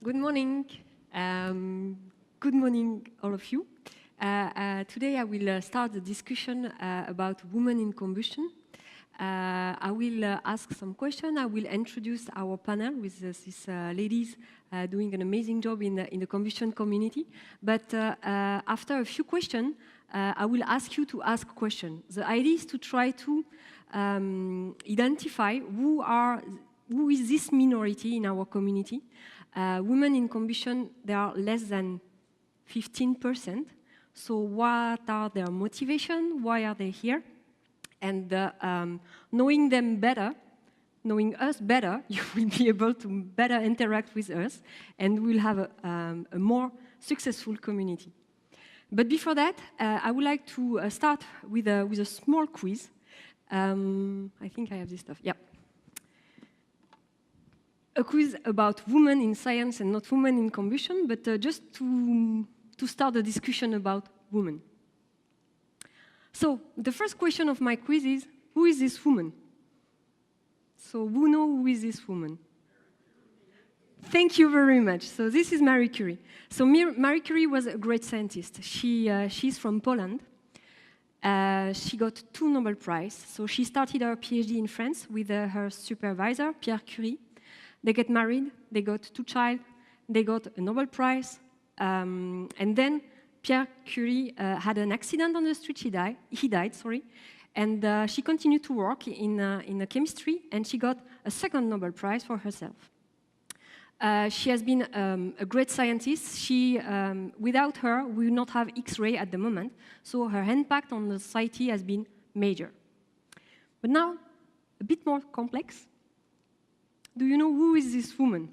Good morning. Good morning, all of you. Today I will start the discussion about women in combustion. I will ask some questions. I will introduce our panel with these ladies doing an amazing job in the combustion community. But after a few questions, I will ask you to ask questions. The idea is to try to identify who is this minority in our community. Women in combustion, there are less than 15%. So what are their motivations? Why are they here? And knowing them better, knowing us better, you will be able to better interact with us, and we'll have a more successful community. But before that, I would like to start with a small quiz. I think I have this stuff. Yeah. A quiz about women in science and not women in combustion, but just to start a discussion about women. So the first question of my quiz is, who is this woman? So who knows who is this woman? Thank you very much. So this is Marie Curie. So Marie Curie was a great scientist. She's from Poland. She got 2 Nobel Prizes. So she started her PhD in France with her supervisor, Pierre Curie. They get married, they got 2 children, they got a Nobel Prize, and then Pierre Curie had an accident on the street, he died, and she continued to work in chemistry, and she got a 2nd Nobel Prize for herself. She has been a great scientist. Without her, we would not have X-ray at the moment, so her impact on the society has been major. But now, a bit more complex. Do you know who is this woman?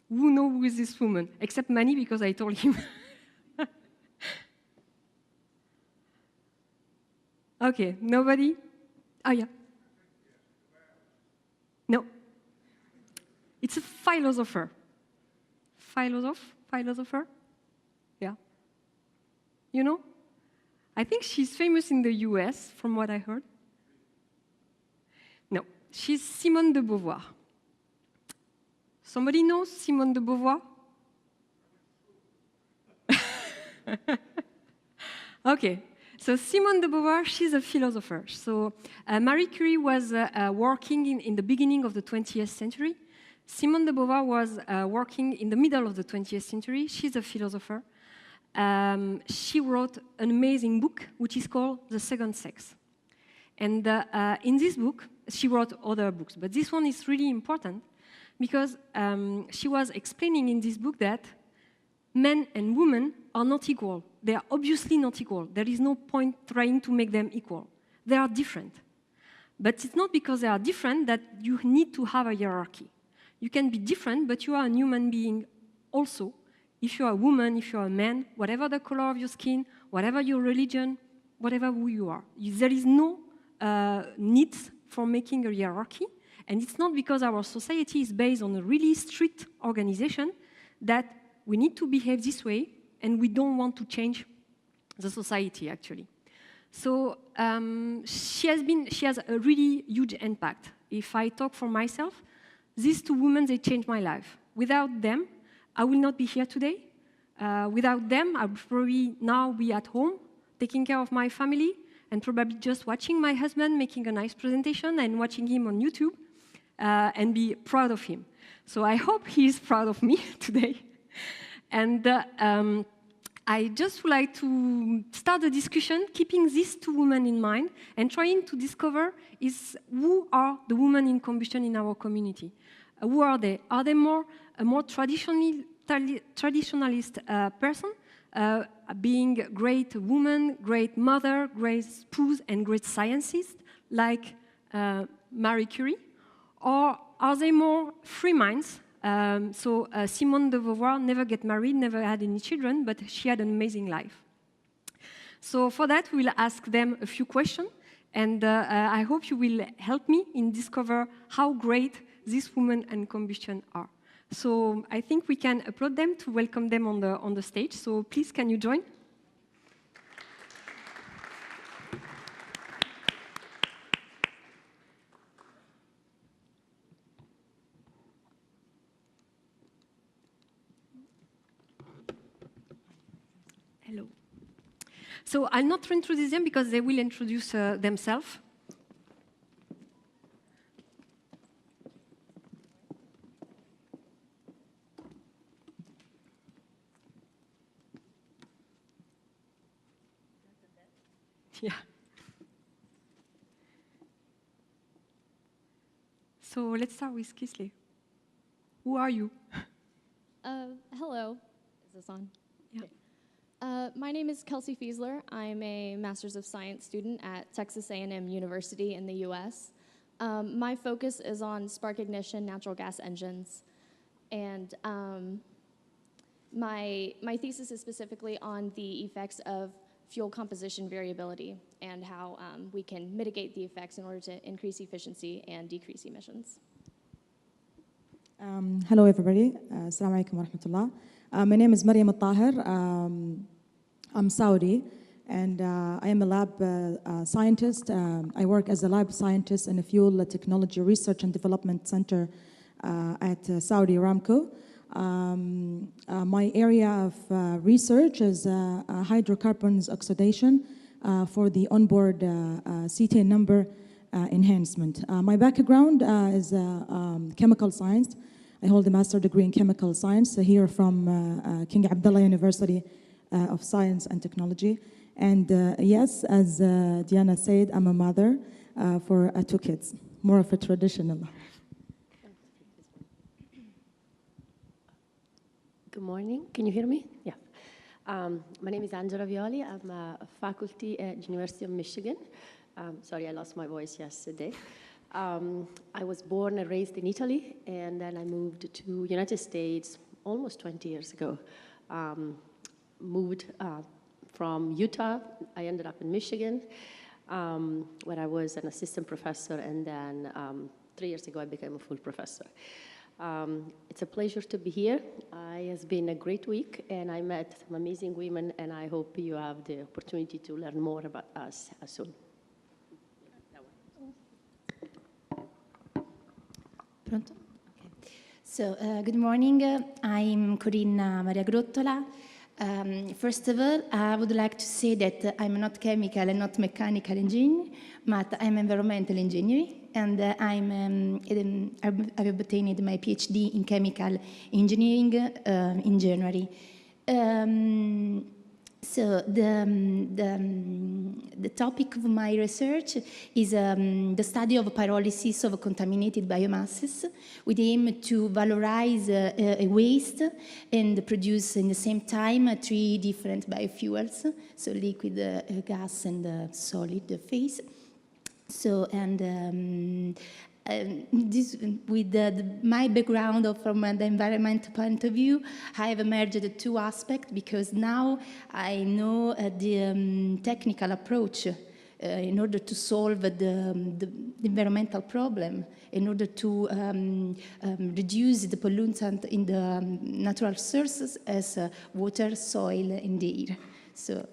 Who knows who is this woman? Except Manny, because I told him. Okay, nobody? Oh, yeah. No. It's a philosopher. Philosopher? Yeah. You know? I think she's famous in the US, from what I heard. No, she's Simone de Beauvoir. Somebody knows Simone de Beauvoir? Okay, so Simone de Beauvoir, she's a philosopher. So Marie Curie was working in the beginning of the 20th century. Simone de Beauvoir was working in the middle of the 20th century. She's a philosopher. She wrote an amazing book, which is called The Second Sex. And in this book, she wrote other books, but this one is really important because she was explaining in this book that men and women are not equal. They are obviously not equal. There is no point trying to make them equal. They are different. But it's not because they are different that you need to have a hierarchy. You can be different, but you are a human being also. If you are a woman, if you are a man, whatever the color of your skin, whatever your religion, whatever who you are, there is no needs for making a hierarchy, and it's not because our society is based on a really strict organization that we need to behave this way, and we don't want to change the society, actually. So she has a really huge impact. If I talk for myself, these 2 women, they changed my life. Without them, I will not be here today. Without them, I would probably now be at home, taking care of my family, and probably just watching my husband making a nice presentation and watching him on YouTube and be proud of him. So I hope he is proud of me today. And I just would like to start the discussion keeping these 2 women in mind and trying to discover who are the women in combustion in our community. Who are they? Are they a more traditionalist person? Being a great woman, great mother, great spouse, and great scientist, like Marie Curie? Or are they more free minds? Simone de Beauvoir never got married, never had any children, but she had an amazing life. So for that, we'll ask them a few questions, and I hope you will help me in discover how great these women in combustion are. So I think we can applaud them to welcome them on the stage. So please, can you join? Hello. So I'll not introduce them because they will introduce themselves. Yeah. So let's start with Kisley. Who are you? Hello. Is this on? Yeah. Okay. My name is Kelsey Fiesler. I'm a Master's of Science student at Texas A&M University in the U.S. My focus is on spark ignition natural gas engines. And my thesis is specifically on the effects of fuel composition variability and how we can mitigate the effects in order to increase efficiency and decrease emissions. Hello, everybody. Assalamu alaikum wa rahmatullah. My name is Maryam Altaher. I'm Saudi, and I am a lab scientist. I work as a lab scientist in a fuel technology research and development center at Saudi Aramco. My area of research is hydrocarbons oxidation for the onboard cetane number enhancement. My background is chemical science. I hold a master's degree in chemical science here from King Abdullah University of Science and Technology. And yes, as Deanna said, I'm a mother for 2 kids, more of a traditional. Good morning. Can you hear me? Yeah. My name is Violi. I'm a faculty at University of Michigan. Sorry, I lost my voice yesterday. I was born and raised in Italy, and then I moved to United States almost 20 years ago. Moved from Utah. I ended up in Michigan, where I was an assistant professor, and then 3 years ago I became a full professor. It's a pleasure to be here. It has been a great week, and I met some amazing women, and I hope you have the opportunity to learn more about us soon. Pronto? Okay. So, good morning. I'm Corinna Maria Grottola. First of all, I would like to say that I'm not chemical and not mechanical engineer, but I'm environmental engineer, and I've obtained my PhD in chemical engineering in January. So the topic of my research is the study of pyrolysis of contaminated biomasses with the aim to valorize a waste and produce in the same time 3 different biofuels, so liquid, gas, and solid phase. So, and this, with my background from the environmental point of view, I have merged 2 aspects because now I know the technical approach in order to solve the environmental problem, in order to reduce the pollutant in the natural sources as water, soil, and air. So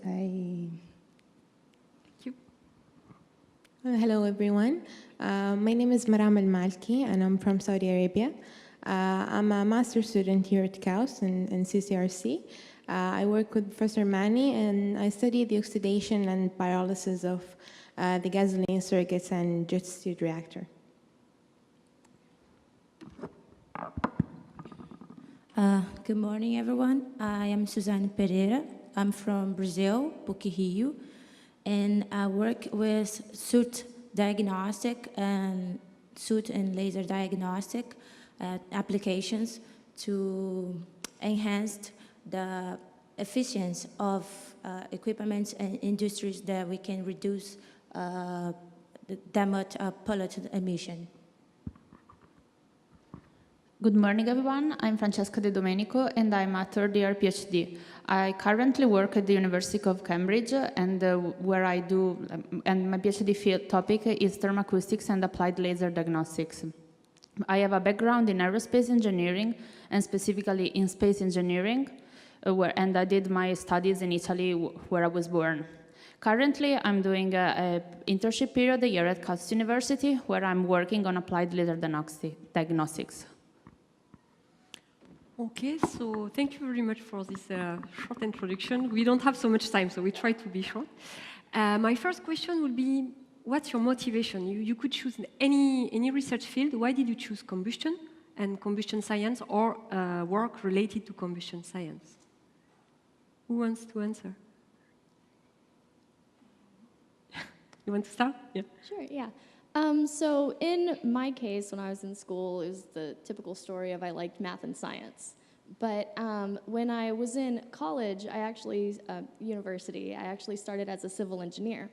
Hello, everyone. My name is Maryam Al-Malki, and I'm from Saudi Arabia. I'm a master's student here at KAUST in CCRC. I work with Professor Mani, and I study the oxidation and pyrolysis of the gasoline circuits and jet-steered reactor. Good morning, everyone. I am Suzane Pereira. I'm from Brazil, Puquirio. And I work with soot diagnostic and soot and laser diagnostic applications to enhance the efficiency of equipment and industries that we can reduce the much pollutant emission. Good morning, everyone. I'm Francesca De Domenico, and I'm a third-year PhD. I currently work at the University of Cambridge, and where I do, and my PhD field topic is thermoacoustics and applied laser diagnostics. I have a background in aerospace engineering, and specifically in space engineering, and I did my studies in Italy, where I was born. Currently, I'm doing an internship period here at KAUST University, where I'm working on applied laser diagnostics. Okay, so thank you very much for this short introduction. We don't have so much time, so we try to be short. My first question would be, what's your motivation? You could choose any research field. Why did you choose combustion and combustion science, or work related to combustion science? Who wants to answer? You want to start? Yeah. Sure, yeah. So in my case, when I was in school, it was the typical story of I liked math and science. But when I was in college, university, I actually started as a civil engineer.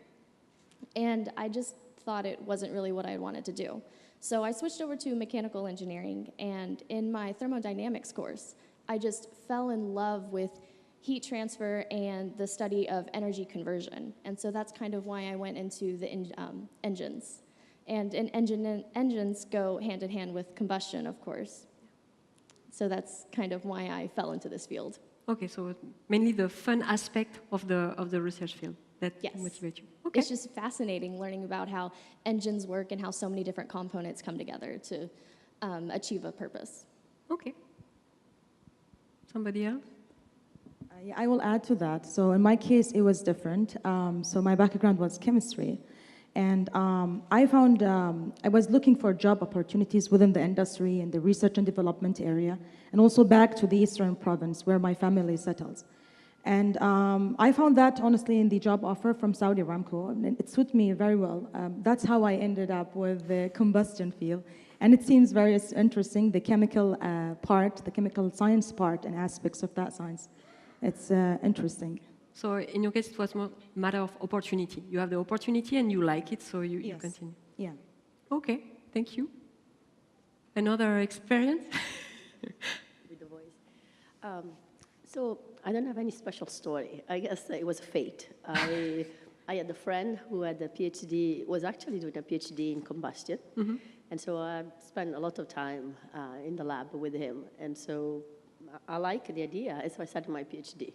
And I just thought it wasn't really what I wanted to do. So I switched over to mechanical engineering, and in my thermodynamics course, I just fell in love with heat transfer and the study of energy conversion. And so that's kind of why I went into the engines. And engines go hand in hand with combustion, of course. So that's kind of why I fell into this field. Okay, so mainly the fun aspect of the research field that motivates you. Okay. It's just fascinating learning about how engines work and how so many different components come together to achieve a purpose. Okay. Somebody else? Yeah, I will add to that. So in my case, it was different. So my background was chemistry. And I found, I was looking for job opportunities within the industry in the research and development area, and also back to the Eastern Province where my family settles. And I found that, honestly, in the job offer from Saudi Aramco, and it suited me very well. That's how I ended up with the combustion field. And it seems very interesting, the chemical part, the chemical science part and aspects of that science. It's interesting. So in your case, it was more a matter of opportunity. You have the opportunity and you like it, so you continue. Yeah. Okay, thank you. Another experience? With the voice. So I don't have any special story. I guess it was fate. I had a friend who had a PhD, was actually doing a PhD in combustion. Mm-hmm. And so I spent a lot of time in the lab with him. And so I like the idea, and so I started my PhD.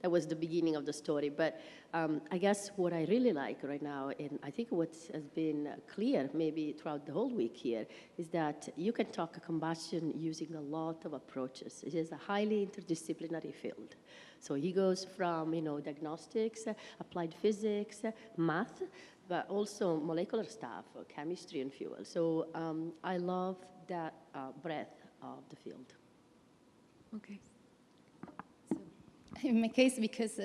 That was the beginning of the story. But I guess what I really like right now, and I think what has been clear maybe throughout the whole week here, is that you can talk combustion using a lot of approaches. It is a highly interdisciplinary field. So he goes from, diagnostics, applied physics, math, but also molecular stuff, chemistry and fuel. So I love that breadth of the field. Okay. In my case, because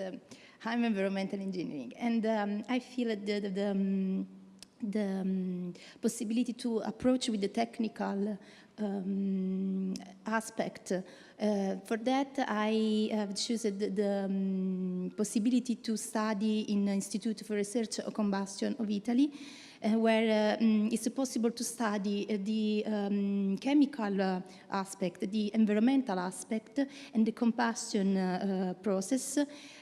I'm environmental engineering, and I feel that the possibility to approach with the technical aspect. For that, I have chosen the possibility to study in the Institute for Research on Combustion of Italy, where it's possible to study the chemical aspect, the environmental aspect, and the combustion process.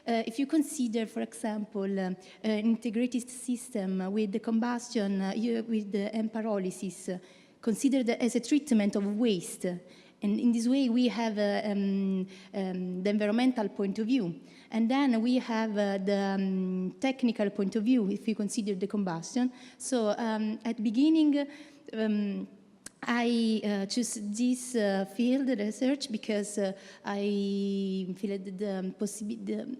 If you consider, for example, an integrated system with the combustion, with the pyrolysis, considered as a treatment of waste. And in this way, we have the environmental point of view. And then we have the technical point of view, if you consider the combustion. So at the beginning, I chose this field research because I feel the possibility.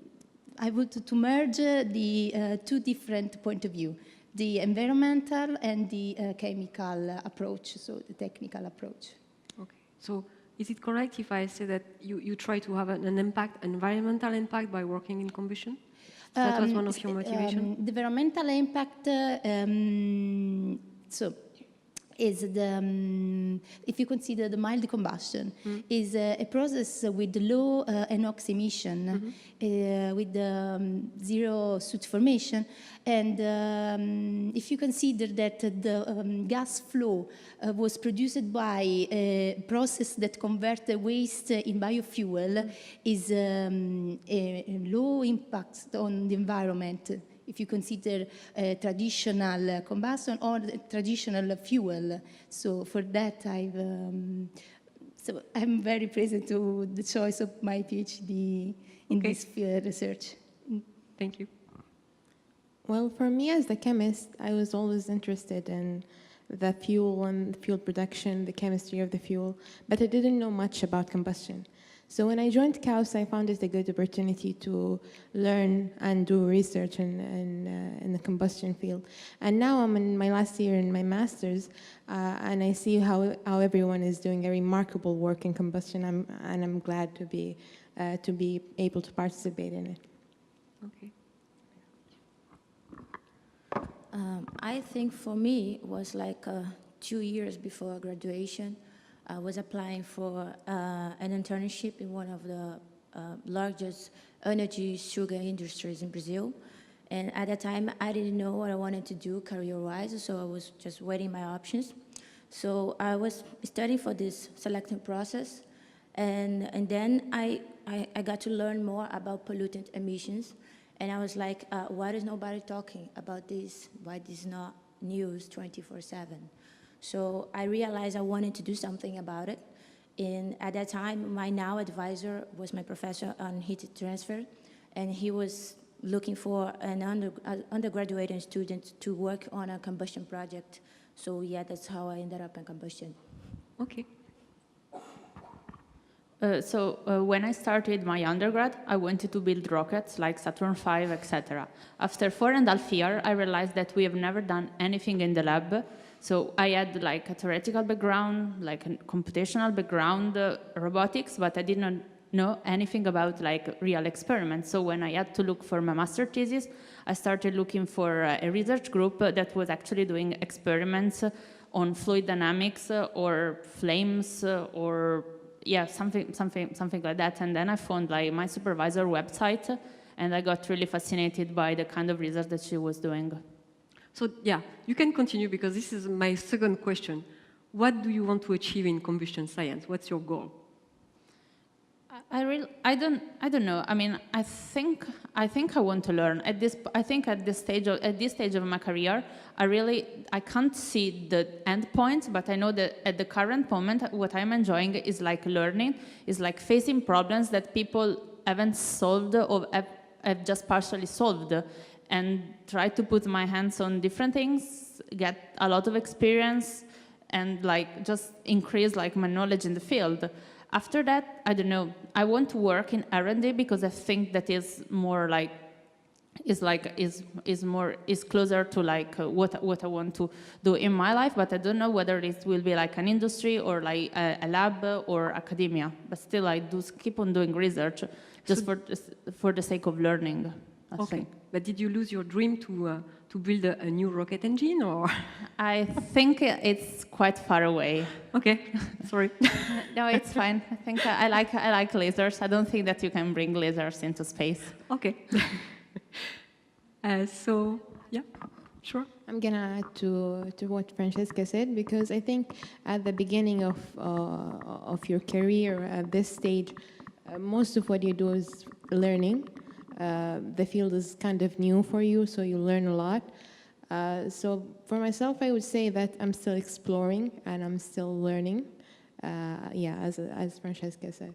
I wanted to merge the two different point of view, the environmental and the chemical approach, so the technical approach. Okay. So is it correct if I say that you try to have an impact, environmental impact, by working in combustion? That was one of your motivations? The environmental impact, so is the, if you consider the mild combustion, is a process with low NOx emission, with zero soot formation. And if you consider that the gas flow was produced by a process that converts the waste in biofuel, is a low impact on the environment. If you consider traditional combustion or traditional fuel. So for that, I'm very present to the choice of my PhD in this research. Thank you. Well, for me as the chemist, I was always interested in the fuel and fuel production, the chemistry of the fuel, but I didn't know much about combustion. So when I joined KAUST, I found it a good opportunity to learn and do research in the combustion field. And now I'm in my last year in my master's, and I see how everyone is doing a remarkable work in combustion, and I'm glad to be able to participate in it. Okay. I think for me it was like 2 years before graduation. I was applying for an internship in one of the largest energy sugar industries in Brazil. And at that time, I didn't know what I wanted to do career-wise, so I was just weighing my options. So I was studying for this selection process, and then I got to learn more about pollutant emissions. And I was like, why is nobody talking about this? Why this is not news 24/7? So I realized I wanted to do something about it. And at that time, my now advisor was my professor on heat transfer, and he was looking for an undergraduate student to work on a combustion project. So yeah, that's how I ended up in combustion. Okay. When I started my undergrad, I wanted to build rockets like Saturn V, etc. After 4.5 years, I realized that we have never done anything in the lab. So I had like a theoretical background, like a computational background, robotics, but I did not know anything about like real experiments. So when I had to look for my master thesis, I started looking for a research group that was actually doing experiments on fluid dynamics or flames or yeah, something like that. And then I found like my supervisor website, and I got really fascinated by the kind of research that she was doing. So yeah, you can continue because this is my second question. What do you want to achieve in combustion science? What's your goal? I don't know. I mean, I think I want to learn. At this stage of my career, I can't see the end point, but I know that at the current moment, what I'm enjoying is like learning, is like facing problems that people haven't solved or have just partially solved, and try to put my hands on different things, get a lot of experience, and like just increase like my knowledge in the field. After that, I don't know. I want to work in R&D because I think that is more like is closer to like what I want to do in my life. But I don't know whether it will be like an industry or like a lab or academia. But still, I do keep on doing research just for the sake of learning. I think. But did you lose your dream to build a new rocket engine, or? I think it's quite far away. Okay, sorry. No, it's fine. I think I like lasers. I don't think that you can bring lasers into space. Okay. So, yeah, sure. I'm gonna add to what Francesca said, because I think at the beginning of your career at this stage, most of what you do is learning. The field is kind of new for you, so you learn a lot. So for myself, I would say that I'm still exploring and I'm still learning. Yeah, as Francesca said.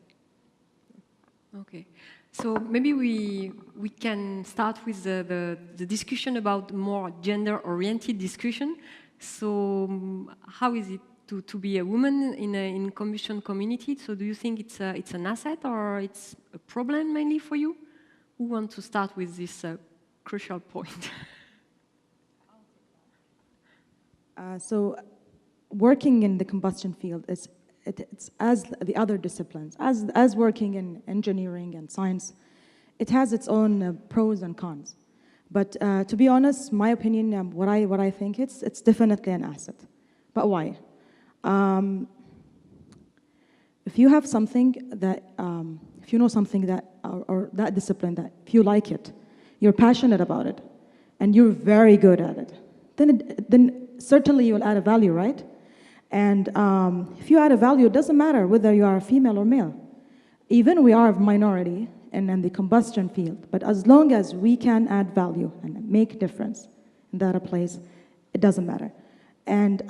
Okay, so maybe we can start with the discussion about more gender-oriented discussion. So how is it to be a woman in combustion community? So do you think it's an asset or it's a problem mainly for you? Who wants to start with this crucial point? So working in the combustion field it's as the other disciplines, as working in engineering and science, it has its own pros and cons. But to be honest, my opinion, what I think, it's definitely an asset. But why? If you have something that, if you know something that, or that discipline that, if you like it, you're passionate about it, and you're very good at it, then certainly you'll add a value, right? And if you add a value, it doesn't matter whether you are a female or male. Even we are a minority in the combustion field, but as long as we can add value and make difference in that place, it doesn't matter. And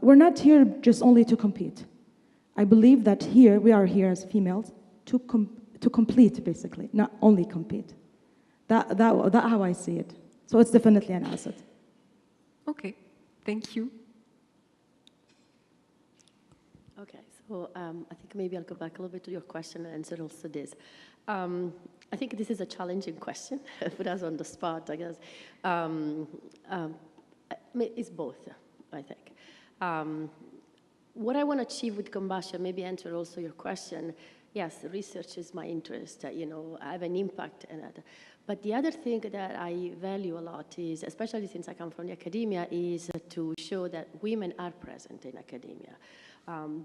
we're not here just only to compete. I believe that we are here as females to complete, basically, not only compete. That's how I see it. So it's definitely an asset. Okay, thank you. So I think maybe I'll go back a little bit to your question and answer also this. I think this is a challenging question, put us on the spot, I guess. It's both, I think. What I want to achieve with combustion, maybe answer also your question, yes, research is my interest, I have an impact in it. But the other thing that I value a lot is, especially since I come from the academia, is to show that women are present in academia.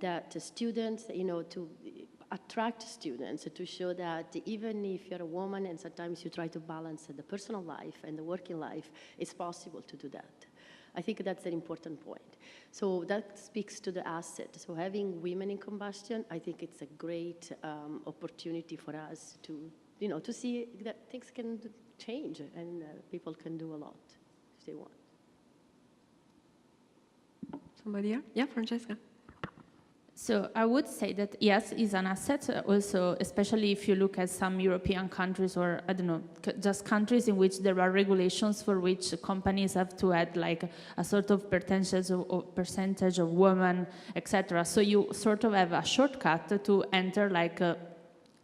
That students, to attract students, to show that even if you're a woman and sometimes you try to balance the personal life and the working life, it's possible to do that. I think that's an important point. So that speaks to the asset. So having women in combustion, I think it's a great opportunity for us to, to see that things can change and people can do a lot if they want. Somebody else? Yeah, Francesca. So I would say that yes, is an asset also, especially if you look at some European countries or, I don't know, just countries in which there are regulations for which companies have to add like a sort of percentage of women, etc. So you sort of have a shortcut to enter like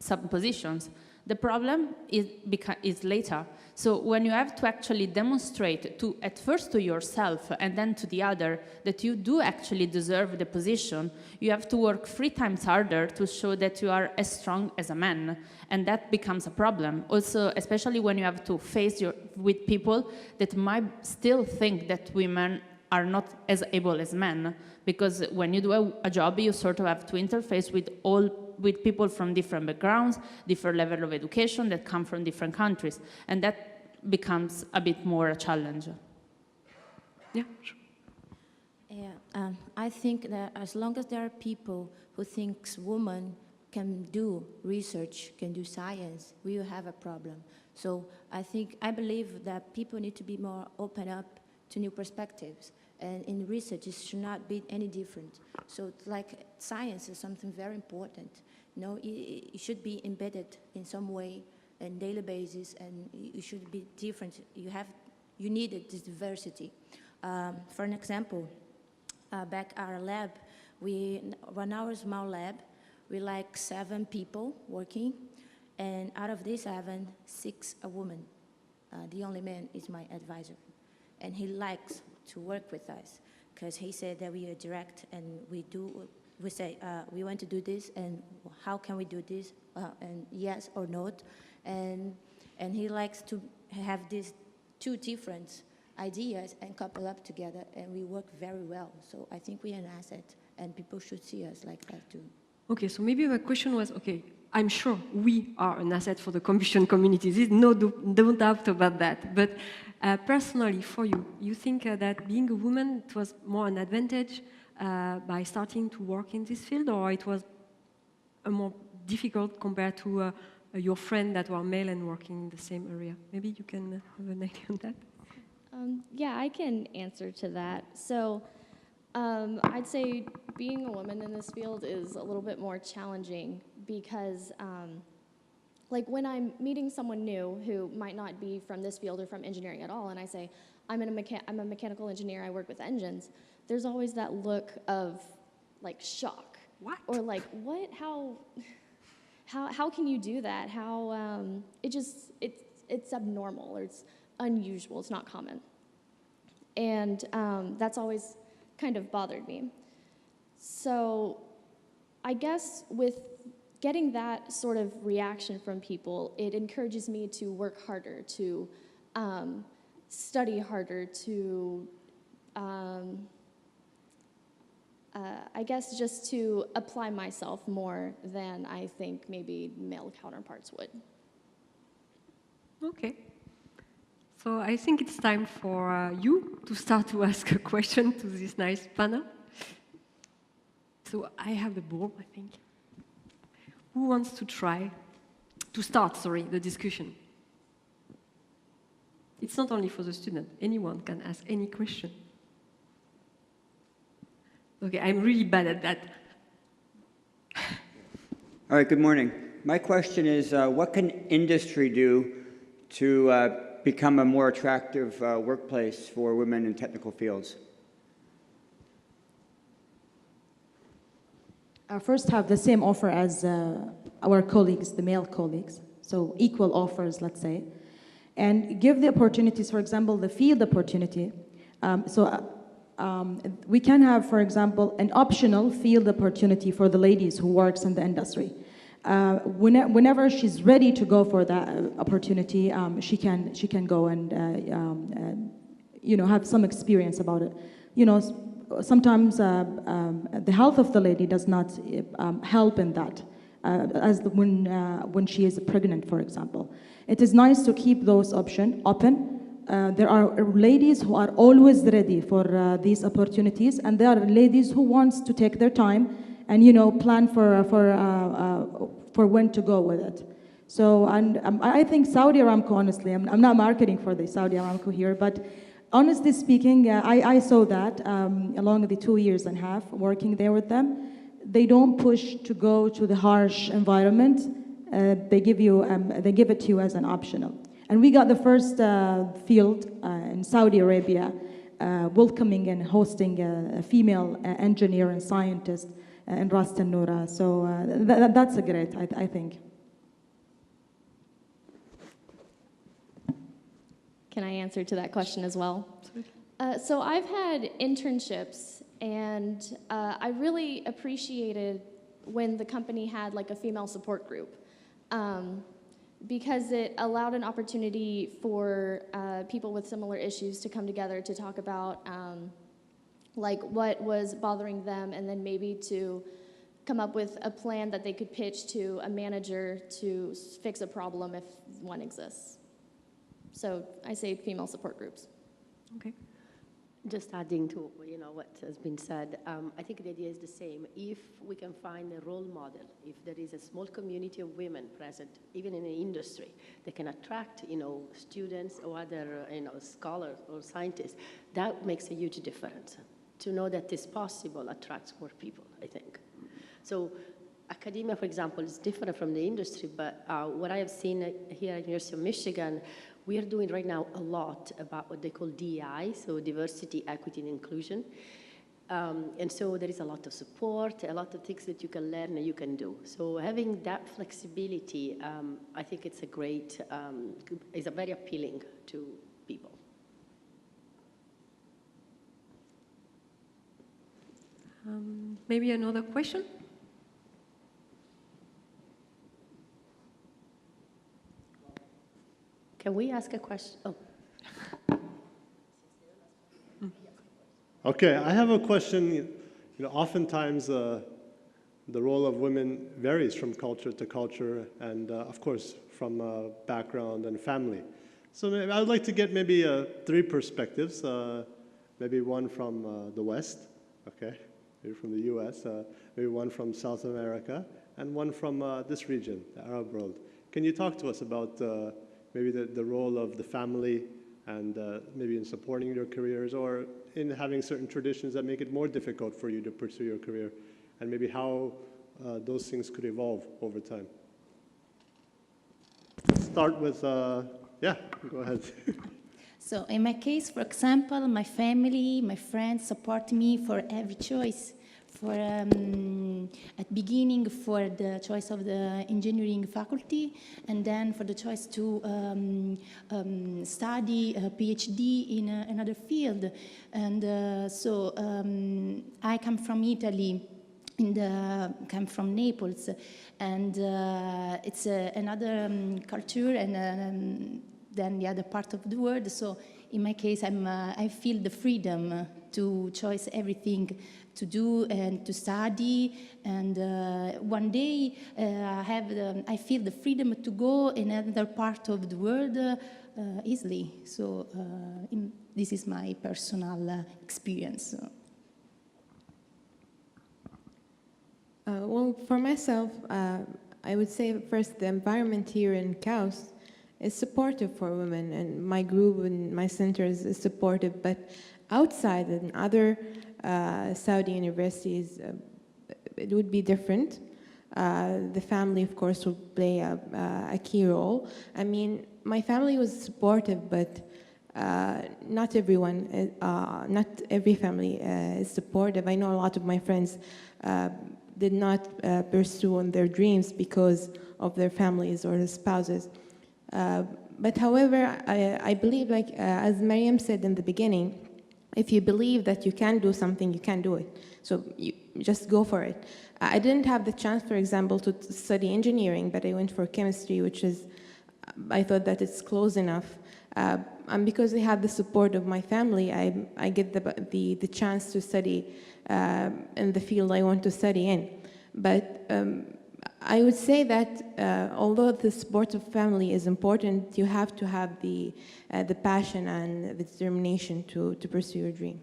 some positions. The problem is later. So when you have to actually demonstrate at first to yourself and then to the other that you do actually deserve the position, you have to work 3 times harder to show that you are as strong as a man. And that becomes a problem. Also, especially when you have to face with people that might still think that women are not as able as men. Because when you do a job, you sort of have to interface with people from different backgrounds, different level of education that come from different countries. And that becomes a bit more a challenge. Yeah, sure. Yeah, I think that as long as there are people who think women can do research, can do science, we will have a problem. So I believe that people need to be more open up to new perspectives. And in research, it should not be any different. So like science is something very important. It should be embedded in some way on daily basis, and it should be different. You need this diversity. For an example, back our lab, on our small lab, we like 7 people working, and out of this 7, 6 are women. The only man is my advisor, and he likes to work with us because he said that we are direct and we say we want to do this and how can we do this and yes or no, and he likes to have these 2 different ideas and couple up together, and we work very well. So I think we are an asset and people should see us like that too. Okay, so maybe my question was, okay, I'm sure we are an asset for the combustion community. There's no doubt about that. But personally, for you, you think that being a woman, it was more an advantage by starting to work in this field, or it was a more difficult compared to your friend that were male and working in the same area? Maybe you can have an idea on that? Yeah, I can answer to that. So I'd say being a woman in this field is a little bit more challenging because like when I'm meeting someone new who might not be from this field or from engineering at all, and I say, I'm a mechanical engineer, I work with engines, there's always that look of like shock. What? Or like, what, how can you do that? How, it's abnormal, or it's unusual, it's not common. And that's always kind of bothered me. So I guess with getting that sort of reaction from people, it encourages me to work harder, to study harder, to, I guess, just to apply myself more than I think maybe male counterparts would. Okay. So I think it's time for you to start to ask a question to this nice panel. So I have the board, I think. Who wants to start the discussion? It's not only for the student. Anyone can ask any question. Okay, I'm really bad at that. All right, good morning. My question is, what can industry do to become a more attractive workplace for women in technical fields? first have the same offer as our colleagues, the male colleagues, so equal offers, let's say, and give the opportunities, for example, the field opportunity. We can have, for example, an optional field opportunity for the ladies who works in the industry. Whenever she's ready to go for that opportunity, she can go and have some experience about it. Sometimes the health of the lady does not help in that, when she is pregnant, for example. It is nice to keep those options open. There are ladies who are always ready for these opportunities, and there are ladies who want to take their time and plan for when to go with it. So, and I think Saudi Aramco, honestly, I'm not marketing for the Saudi Aramco here, but honestly speaking, I saw that along the 2.5 years working there with them. They don't push to go to the harsh environment. They give it to you as an optional. And we got the first field in Saudi Arabia, welcoming and hosting a female engineer and scientist in Ras Al Noura. So that's a great, I think. Can I answer to that question as well? So I've had internships, and I really appreciated when the company had like a female support group, because it allowed an opportunity for people with similar issues to come together to talk about like what was bothering them, and then maybe to come up with a plan that they could pitch to a manager to fix a problem if one exists. So I say female support groups. Okay. Just adding to what has been said, I think the idea is the same. If we can find a role model, if there is a small community of women present, even in the industry, that can attract students or other scholars or scientists, that makes a huge difference. To know that it's possible attracts more people, I think. So academia, for example, is different from the industry, but what I have seen here at University of Michigan, we are doing right now a lot about what they call DEI, so diversity, equity, and inclusion. And so there is a lot of support, a lot of things that you can learn and you can do. So having that flexibility, I think it's a great, is a very appealing to people. Maybe another question? Can we ask a question? Oh. Okay, I have a question. Oftentimes the role of women varies from culture to culture, and of course from background and family. So maybe I would like to get maybe 3 perspectives. Maybe one from the West, okay, maybe from the U.S. Maybe one from South America, and one from this region, the Arab world. Can you talk to us about maybe the role of the family, and maybe in supporting your careers, or in having certain traditions that make it more difficult for you to pursue your career, and maybe how those things could evolve over time? Start with, yeah, go ahead. So in my case, for example, my family, my friends support me for every choice. For at beginning for the choice of the engineering faculty, and then for the choice to study a PhD in another field. And so I come from Italy, come from Naples, and it's another culture and than the other part of the world. So in my case, I feel the freedom to choose everything to do and to study, and one day I feel the freedom to go in another part of the world easily. So this is my personal experience. Well, for myself, I would say first the environment here in KAUST is supportive for women, and my group and my center is supportive, but outside in other Saudi universities, it would be different. The family, of course, will play a key role. I mean, my family was supportive, but not everyone, not every family is supportive. I know a lot of my friends did not pursue on their dreams because of their families or their spouses. But however, I believe, like as Mariam said in the beginning, if you believe that you can do something, you can do it. So you just go for it. I didn't have the chance, for example, to study engineering, but I went for chemistry, which is, I thought that it's close enough. And because I had the support of my family, I get the chance to study in the field I want to study in. But I would say that although the support of family is important, you have to have the passion and the determination to pursue your dream.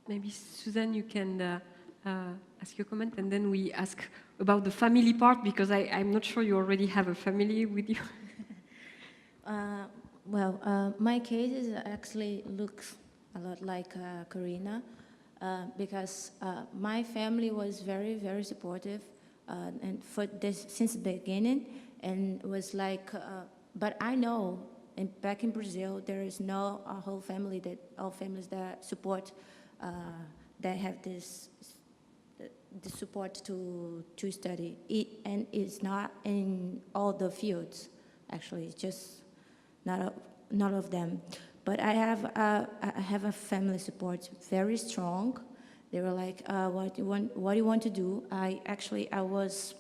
Maybe Suzane, you can ask your comment, and then we ask about the family part, because I'm not sure you already have a family with you. My case actually looks a lot like Corinna, because my family was very, very supportive, and for this since the beginning, and was like, but I know, back in Brazil, there is no all families that support, that have this the support to study it, and it's not in all the fields. Actually, it's just not of them. But I have a family support very strong. They were like, what do you want to do? I was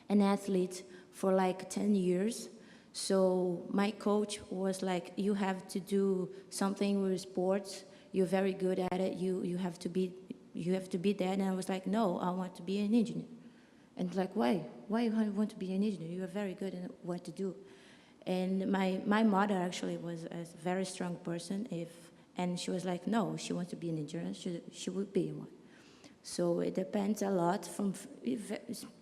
an athlete for like 10 years. So my coach was like, you have to do something with sports. You're very good at it. You have to be that. And I was like, no, I want to be an engineer. And like, why? Why you want to be an engineer? You are very good at what to do. And my mother actually was a very strong person. And she was like, no, she wants to be an engineer. She would be one. So it depends a lot from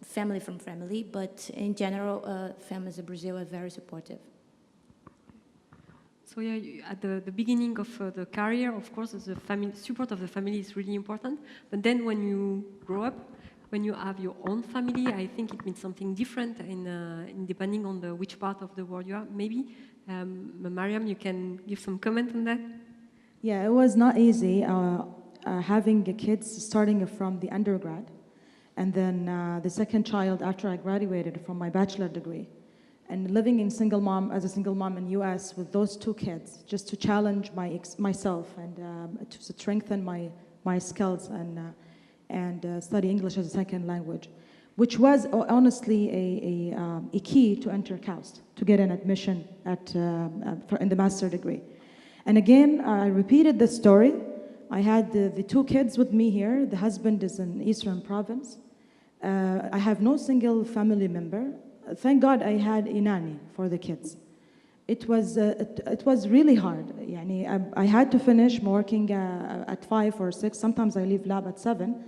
family, but in general, families in Brazil are very supportive. So yeah, at the beginning of the career, of course, the support of the family is really important. But then when you grow up, when you have your own family, I think it means something different in depending on which part of the world you are. Maybe, Mariam, you can give some comment on that? Yeah, it was not easy having kids starting from the undergrad, and then the second child after I graduated from my bachelor degree, and living as a single mom in US with those two kids, just to challenge myself and to strengthen my skills and study English as a second language, which was honestly a key to enter KAUST, to get an admission in the master degree. And again, I repeated the story. I had the two kids with me here. The husband is in Eastern Province. I have no single family member. Thank God I had a nanny for the kids. It was really hard. I had to finish working at 5 or 6. Sometimes I leave lab at 7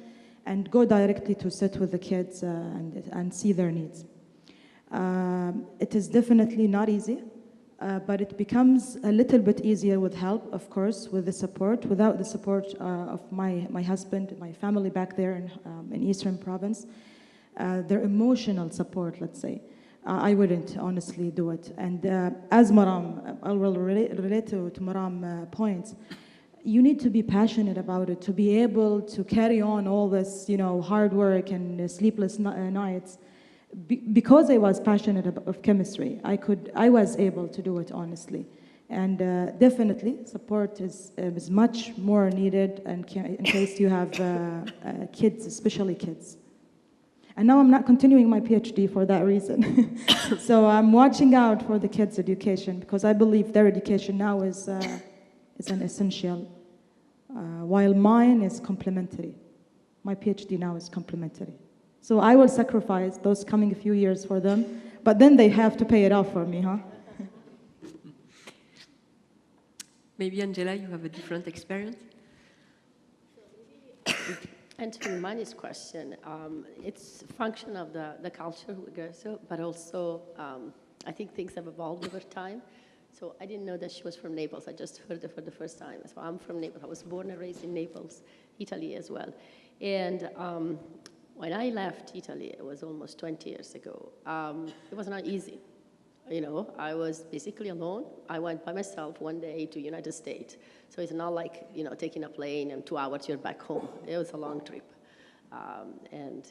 and go directly to sit with the kids and see their needs. It is definitely not easy, but it becomes a little bit easier with help, of course, with the support. Without the support of my husband, my family back there in Eastern Province, their emotional support, let's say, I wouldn't honestly do it. And as Mariam, I will relate to Mariam's points. You need to be passionate about it to be able to carry on all this, hard work and sleepless nights. Because I was passionate of chemistry, I was able to do it honestly. And definitely, support is much more needed in case you have kids, especially kids. And now I'm not continuing my PhD for that reason. So I'm watching out for the kids' education, because I believe their education now is an essential, while mine is complementary. My PhD now is complementary. So I will sacrifice those coming few years for them, but then they have to pay it off for me, huh? Maybe, Angela, you have a different experience? Answering Mani's question, it's a function of the culture we go through, but also I think things have evolved over time. So I didn't know that she was from Naples. I just heard it for the first time. So I'm from Naples. I was born and raised in Naples, Italy as well. And when I left Italy, it was almost 20 years ago, it was not easy. I was basically alone. I went by myself one day to United States. So it's not like, taking a plane and 2 hours you're back home. It was a long trip. And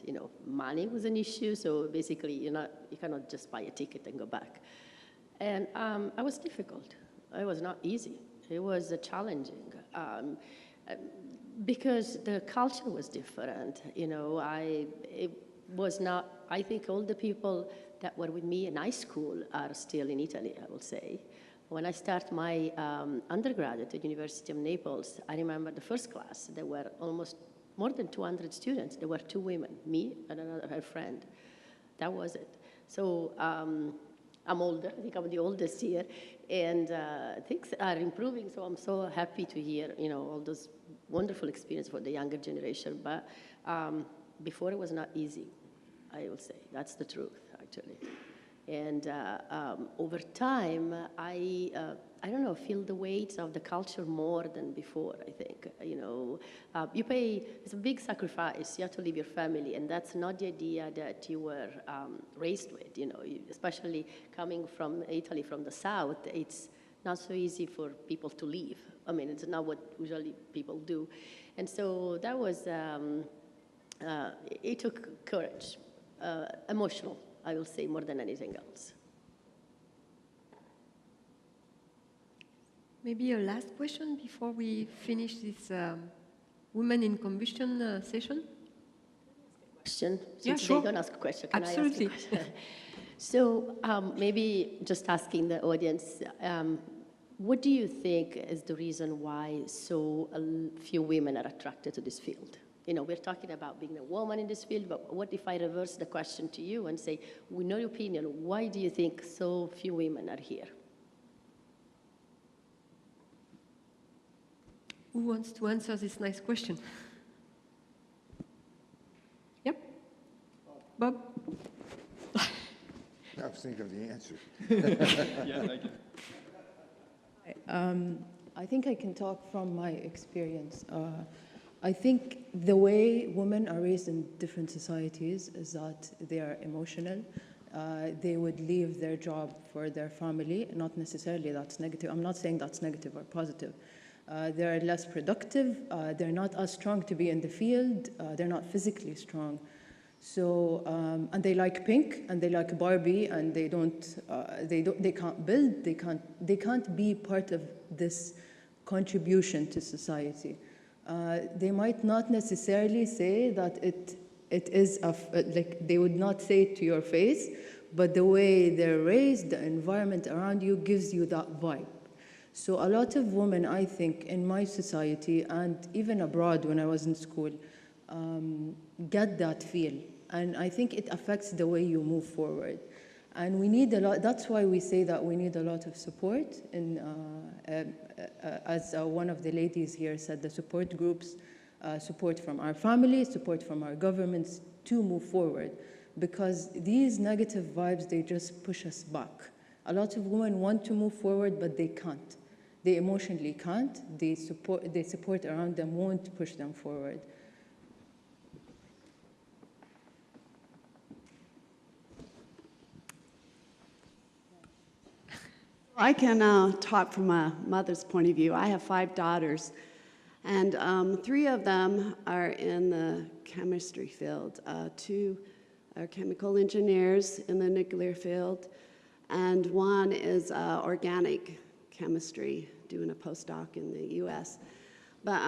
money was an issue. So basically, you cannot just buy a ticket and go back. And it was difficult. It was not easy. It was challenging because the culture was different. It was not. I think all the people that were with me in high school are still in Italy, I will say. When I started my undergraduate at the University of Naples, I remember the first class, there were almost more than 200 students. There were 2 women, me and her friend. That was it. So I'm older, I think I'm the oldest here, and things are improving, so I'm so happy to hear, all those wonderful experiences for the younger generation, but before it was not easy, I will say. That's the truth, actually. And over time, I don't know, feel the weight of the culture more than before, I think. You pay, it's a big sacrifice. You have to leave your family, and that's not the idea that you were raised with, especially coming from Italy, from the south, it's not so easy for people to leave. I mean, it's not what usually people do. And so that was, it took courage, emotional, I will say, more than anything else. Maybe a last question before we finish this Women in Combustion session? Question? Yeah, Since sure. They're going to ask a question. Can Absolutely. I ask a question? So maybe just asking the audience, what do you think is the reason why so few women are attracted to this field? We're talking about being a woman in this field, but what if I reverse the question to you and say, in your opinion, why do you think so few women are here? Who wants to answer this nice question? Yep. Bob? I was thinking of the answer. Yeah, thank you. I think I can talk from my experience. I think the way women are raised in different societies is that they are emotional. They would leave their job for their family. Not necessarily that's negative. I'm not saying that's negative or positive. They're less productive. They're not as strong to be in the field. They're not physically strong. So, and they like pink, and they like Barbie, and they can't build. They can't be part of this contribution to society. They might not necessarily say that it is like they would not say it to your face, but the way they're raised, the environment around you gives you that vibe. So a lot of women, I think, in my society and even abroad when I was in school, get that feel. And I think it affects the way you move forward. And we need a lot, that's why we say that we need a lot of support. As one of the ladies here said, the support groups, support from our families, support from our governments to move forward. Because these negative vibes, they just push us back. A lot of women want to move forward, but they can't. They emotionally can't. The support around them won't push them forward. I can talk from a mother's point of view. I have 5 daughters, and 3 of them are in the chemistry field. 2 are chemical engineers in the nuclear field, and 1 is organic chemistry, doing a postdoc in the US. But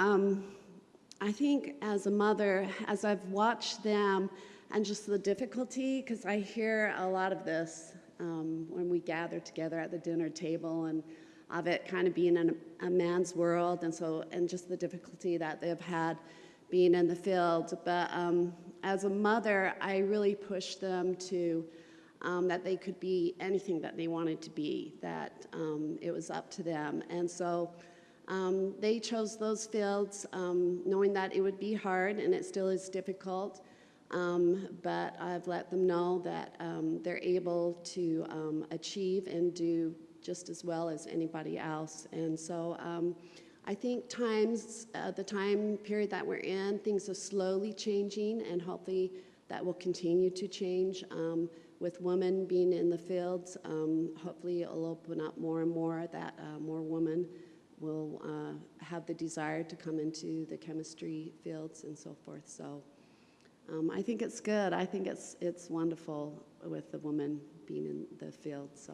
I think as a mother, as I've watched them and just the difficulty, because I hear a lot of this when we gather together at the dinner table, and of it kind of being in a man's world, and just the difficulty that they've had being in the field. But as a mother, I really pushed them to that they could be anything that they wanted to be, that it was up to them. And so they chose those fields knowing that it would be hard, and it still is difficult. But I've let them know that they're able to achieve and do just as well as anybody else. And so I think the time period that we're in, things are slowly changing, and hopefully that will continue to change. With women being in the fields, hopefully it'll open up more and more, that more women will have the desire to come into the chemistry fields and so forth. So I think it's good. I think it's wonderful with the woman being in the field. So.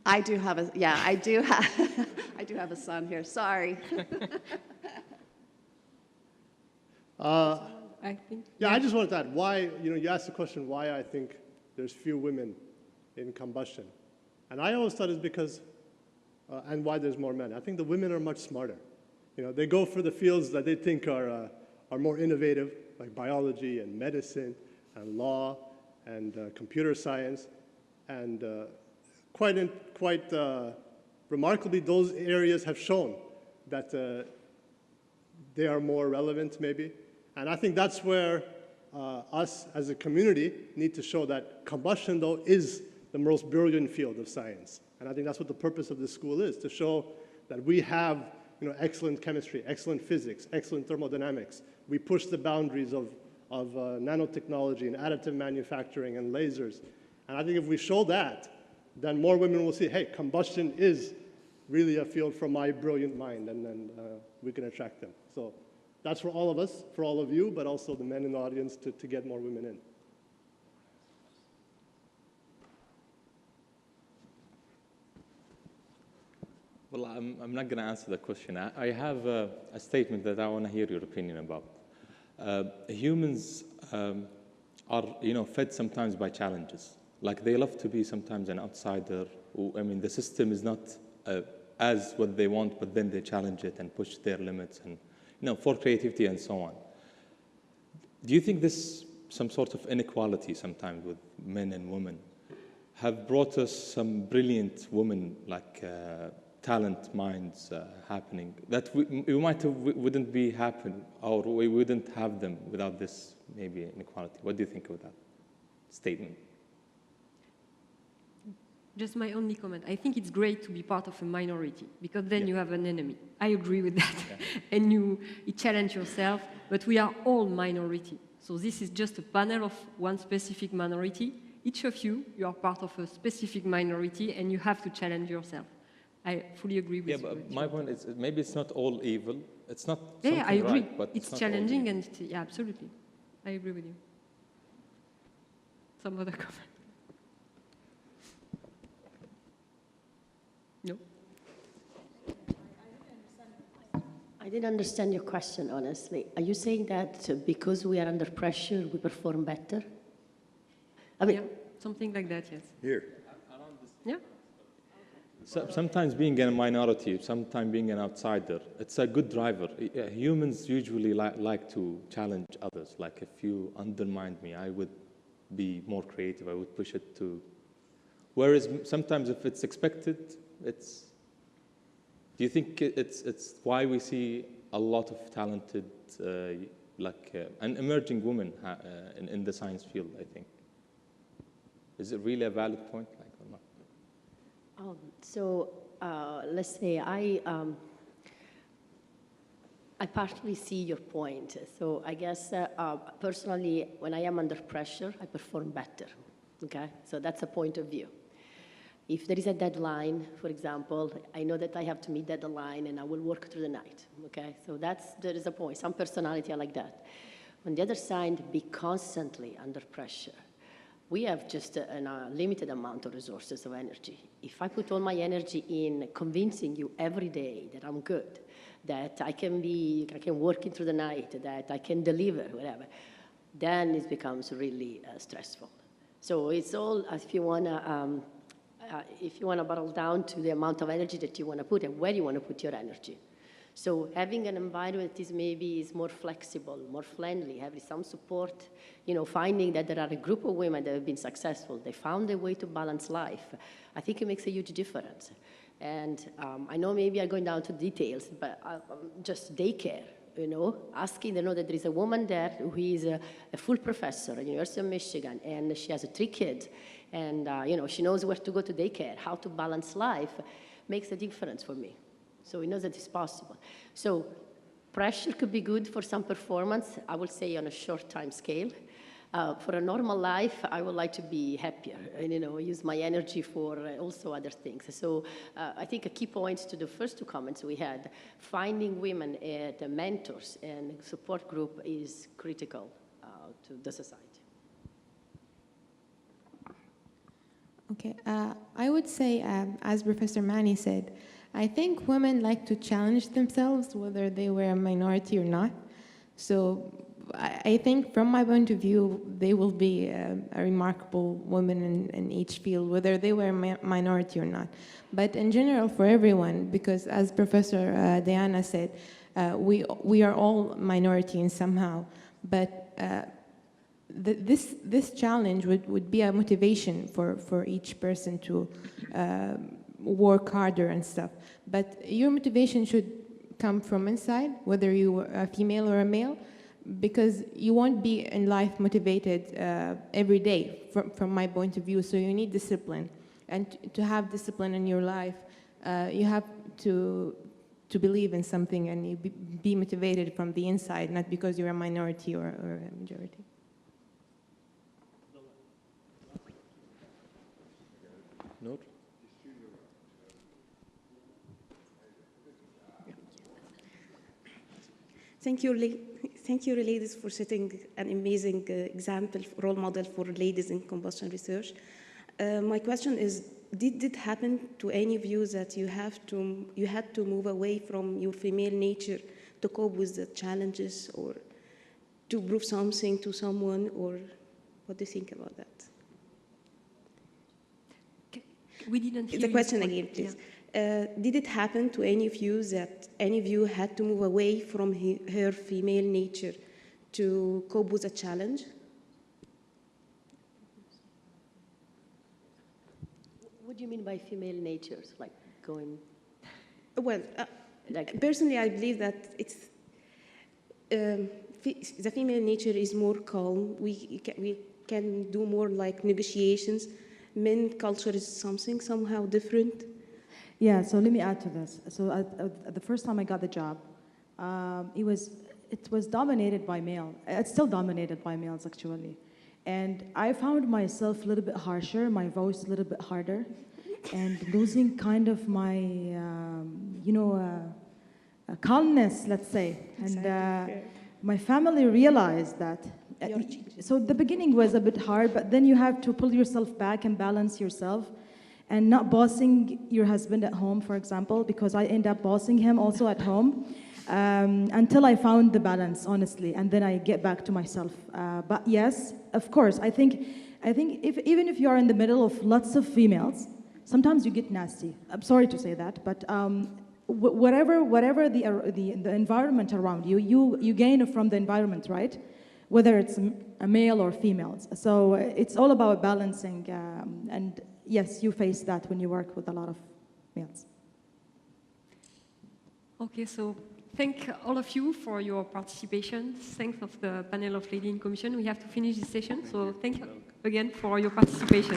I do have a I do have a son here. Sorry. I think. Yeah, I just wanted to add why. You asked the question why I think there's few women in combustion, and I always thought it's because, and why there's more men. I think the women are much smarter. They go for the fields that they think are more innovative, like biology and medicine and law and computer science, and quite remarkably, those areas have shown that they are more relevant, maybe. And I think that's where us as a community need to show that combustion, though, is the most brilliant field of science. And I think that's what the purpose of this school is, to show that we have excellent chemistry, excellent physics, excellent thermodynamics. We push the boundaries of nanotechnology and additive manufacturing and lasers. And I think if we show that, then more women will see, hey, combustion is really a field for my brilliant mind, and then we can attract them. So that's for all of us, for all of you, but also the men in the audience to get more women in. Well, I'm not going to answer the question. I have a statement that I want to hear your opinion about. Humans are, fed sometimes by challenges. Like they love to be sometimes an outsider. The system is not as what they want, but then they challenge it and push their limits, and for creativity and so on. Do you think this some sort of inequality sometimes with men and women have brought us some brilliant women, like talent minds happening that wouldn't be happen, or we wouldn't have them without this maybe inequality? What do you think of that statement? Just my only comment. I think it's great to be part of a minority, because then you have an enemy. I agree with that. Yeah. And you challenge yourself, but we are all minority. So this is just a panel of one specific minority. Each of you are part of a specific minority, and you have to challenge yourself. I fully agree with you. Yeah, but my point is maybe it's not all evil. It's not I agree. Right, but it's challenging, and yeah, absolutely. I agree with you. Some other comment? No. I didn't understand your question, honestly. Are you saying that because we are under pressure, we perform better? Yeah, something like that, yes. Here. Yeah. So, sometimes being a minority, sometimes being an outsider, it's a good driver. Humans usually like to challenge others. Like if you undermined me, I would be more creative. I would push it to. Whereas sometimes if it's expected, it's. Do you think it's why we see a lot of talented, an emerging women in the science field? I think. Is it really a valid point? Or not? Let's say I partially see your point. So I guess personally, when I am under pressure, I perform better. Okay, so that's a point of view. If there is a deadline, for example, I know that I have to meet that deadline and I will work through the night, okay? So there is a point. Some personality are like that. On the other side, be constantly under pressure. We have just a limited amount of resources of energy. If I put all my energy in convincing you every day that I'm good, that I can work through the night, that I can deliver, whatever, then it becomes really stressful. So it's all, if you want to boil down to the amount of energy that you want to put and where you want to put your energy. So having an environment that is more flexible, more friendly, having some support, finding that there are a group of women that have been successful, they found a way to balance life, I think it makes a huge difference. And I know maybe I'm going down to details, but just daycare, asking, that there is a woman there who is a full professor at the University of Michigan, and she has 3 kids. And, she knows where to go to daycare, how to balance life, makes a difference for me. So we know that it's possible. So pressure could be good for some performance, I would say on a short time scale. For a normal life, I would like to be happier and, use my energy for also other things. So I think a key point to the first two comments we had, finding women at mentors and support group is critical to the society. Okay, I would say, as Professor Mani said, I think women like to challenge themselves, whether they were a minority or not. So I think from my point of view, they will be a remarkable woman in each field, whether they were a minority or not. But in general, for everyone, because as Professor Deanna said, we are all minority in somehow, but this challenge would be a motivation for each person to work harder and stuff. But your motivation should come from inside, whether you are a female or a male, because you won't be in life motivated every day from my point of view. So you need discipline. And to have discipline in your life, you have to believe in something and you be motivated from the inside, not because you're a minority or a majority. Noor? Thank you, ladies, for setting an amazing example, role model for ladies in combustion research. My question is, did it happen to any of you that you had to move away from your female nature to cope with the challenges or to prove something to someone, or what do you think about that? We didn't hear the question you. again, please. Yeah. Did it happen to any of you that any of you had to move away from her female nature to cope with a challenge? What do you mean by female natures? Like going... Well, personally, I believe that it's the female nature is more calm. We can do more like negotiations. Men culture is something somehow different. Yeah, so let me add to this. So the first time I got the job, it was dominated by male. It's still dominated by males, actually. And I found myself a little bit harsher, my voice a little bit harder, and losing kind of my, calmness, let's say. Exactly. And my family realized that. So the beginning was a bit hard, but then you have to pull yourself back and balance yourself. And not bossing your husband at home, for example, because I end up bossing him also at home, until I found the balance, honestly, and then I get back to myself. But yes, of course, I think even if you are in the middle of lots of females, sometimes you get nasty. I'm sorry to say that, but whatever the environment around you, you gain from the environment, right? Whether it's a male or females. So it's all about balancing, and yes, you face that when you work with a lot of males. Okay, so thank all of you for your participation. Thanks of the panel of Ladies in Commission. We have to finish this session, so thank you again for your participation.